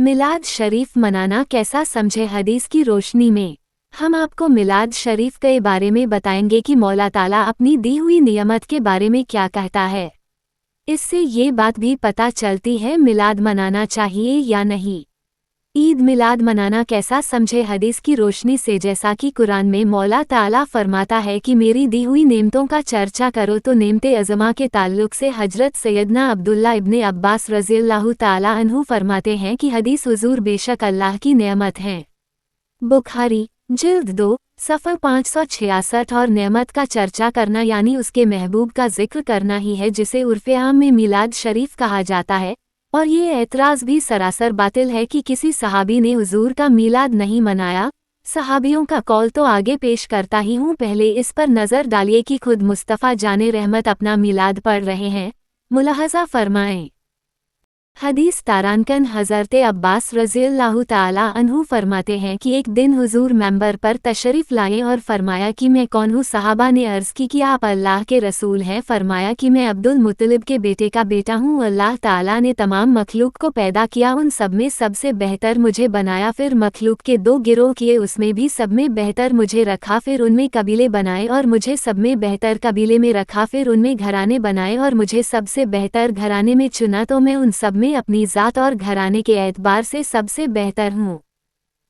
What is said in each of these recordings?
मिलाद शरीफ मनाना कैसा समझे हदीस की रोशनी में। हम आपको मिलाद शरीफ के बारे में बताएंगे कि मौला ताला अपनी दी हुई नियमत के बारे में क्या कहता है। इससे ये बात भी पता चलती है मिलाद मनाना चाहिए या नहीं। ईद मिलाद मनाना कैसा समझे हदीस की रोशनी से। जैसा कि कुरान में मौला ताला फरमाता है कि मेरी दी हुई नेमतों का चर्चा करो, तो नेमते अज़मा के ताल्लुक से हजरत सैयदना अब्दुल्ला इब्ने अब्बास रज़ियल्लाहु ताला अन्हु फरमाते हैं कि हदीस हुजूर बेशक अल्लाह की नेमत हैं। बुखारी जिल्द 2 सफ़र 566। और नेमत का चर्चा करना यानी उसके महबूब का जिक्र करना ही है जिसे उर्फ़े आम में मिलाद शरीफ कहा जाता है। और ये एतराज़ भी सरासर बातिल है कि किसी सहाबी ने हुजूर का मिलाद नहीं मनाया। सहाबियों का कौल तो आगे पेश करता ही हूँ, पहले इस पर नज़र डालिए कि खुद मुस्तफ़ा जाने रहमत अपना मिलाद पढ़ रहे हैं। मुलाहज़ा फरमाएं। हदीस तारानकन हज़रत अब्बास रज़ियल्लाहु ताला अन्हु फरमाते हैं कि एक दिन हुजूर मेंबर पर तशरीफ़ लाए और फरमाया कि मैं कौन हूँ। सहाबा ने अर्ज़ की कि आप अल्लाह के रसूल हैं। फरमाया कि मैं अब्दुल मुत्तलिब के बेटे का बेटा हूँ। अल्लाह ताला ने तमाम मखलूक को पैदा किया, उन सब में सबसे बेहतर मुझे बनाया। फिर मखलूक के 2 गिरोह किए, उसमें भी सब में बेहतर मुझे रखा। फिर उनमें कबीले बनाए और मुझे सब में बेहतर कबीले में रखा। फिर उनमें घराने बनाए और मुझे सबसे बेहतर घराने में चुना, तो मैं उन सब में अपनी ज़ात और घराने के एतबार से सबसे बेहतर हूँ।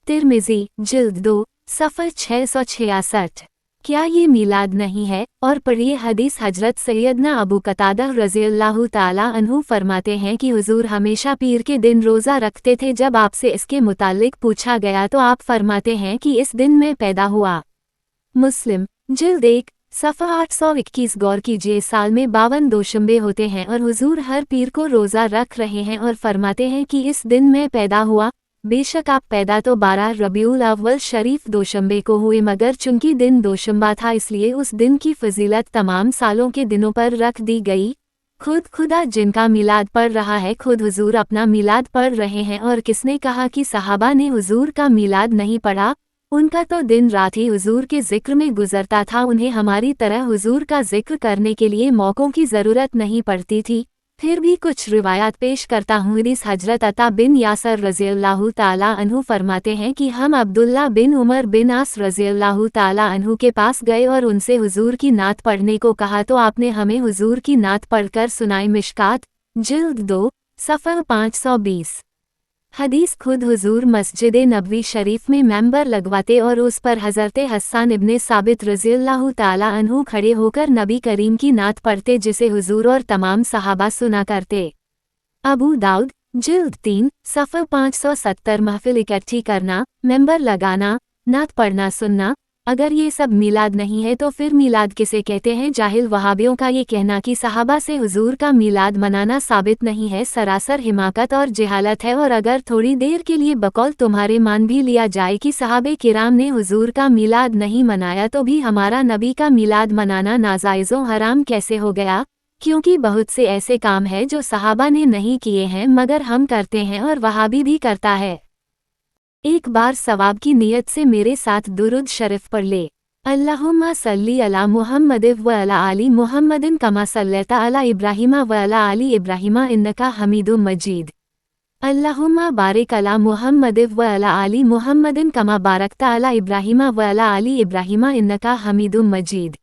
तिर्मिज़ी जिल्द 2 सफ़र 666। क्या ये मिलाद नहीं है? और पढ़िए हदीस हजरत सैयदना अबू कतादा रज़ियल्लाहु ताला अन्हु फरमाते हैं कि हुजूर हमेशा पीर के दिन रोज़ा रखते थे। जब आपसे इसके मुताल्लिक पूछा गया तो आप फरमाते हैं कि इस दिन में पैदा हुआ। मुस्लिम जिल्द 1 सफ़ा 821। गौर कीजिए, साल में 52 दोशंबे होते हैं और हुजूर हर पीर को रोज़ा रख रहे हैं और फरमाते हैं कि इस दिन में पैदा हुआ। बेशक आप पैदा तो 12 रबीउल अव्वल शरीफ दोशंबे को हुए, मगर चूंकि दिन दोशंबा था इसलिए उस दिन की फजीलत तमाम सालों के दिनों पर रख दी गई। खुद खुदा जिनका मिलाद पढ़ रहा है, खुद हुजूर अपना मिलाद पढ़ रहे हैं। और किसने कहा कि सहाबा ने हुजूर का मिलाद नहीं पढ़ा? उनका तो दिन रात ही हुजूर के जिक्र में गुजरता था। उन्हें हमारी तरह हुजूर का जिक्र करने के लिए मौक़ों की ज़रूरत नहीं पड़ती थी। फिर भी कुछ रिवायात पेश करता हूँ। इस हजरत अता बिन यासर रज़ियल्लाहु ताला अन्हु फरमाते हैं कि हम अब्दुल्ला बिन उमर बिन आस रज़ियल्लाहु ताला अन्हु के पास गए और उनसे हुजूर की नात पढ़ने को कहा, तो आपने हमें हुजूर की नात पढ़कर सुनाई। मिशकात जिल्द 2 सफ़र 520। हदीस खुद हुजूर मस्जिद नबवी शरीफ में मेंबर लगवाते और उस पर हज़रत हस्सान इब्ने साबित रज़ियल्लाहु ताला अन्हु खड़े होकर नबी करीम की नात पढ़ते, जिसे हुजूर और तमाम सहाबा सुना करते। अबू दाऊद जिल्द 3 सफ़र 570। महफिल इकट्ठी करना, मेंबर लगाना, नात पढ़ना, सुनना, अगर ये सब मिलाद नहीं है तो फिर मिलाद किसे कहते हैं? जाहिल वहाबियों का ये कहना कि सहाबा से हुजूर का मिलाद मनाना साबित नहीं है, सरासर हिमाकत और जहालत है। और अगर थोड़ी देर के लिए बकौल तुम्हारे मान भी लिया जाए कि सहाबे किराम ने हुजूर का मिलाद नहीं मनाया, तो भी हमारा नबी का मिलाद मनाना नाजायज़ो हराम कैसे हो गया? क्योंकि बहुत से ऐसे काम हैं जो सहाबा ने नहीं किए हैं मगर हम करते हैं और वहाबी भी करता है। एक बार सवाब की नियत से मेरे साथ दुरूद शरीफ पढ़ ले। अल्लाहुम्मा सल्ली अला मुहम्मद व अला आली मुहम्मदिन कमा सल्लैता अला इब्राहीमा व अला आली इब्राहीमा इन्नका हमीदुम मजीद। अल्लाहुम्मा बारिक अला मुहम्मद व अला आली मुहम्मदिन कमा बारकता अला इब्राहीमा व अला आली इब्राहीमा इन्नका हमीदुम मजीद।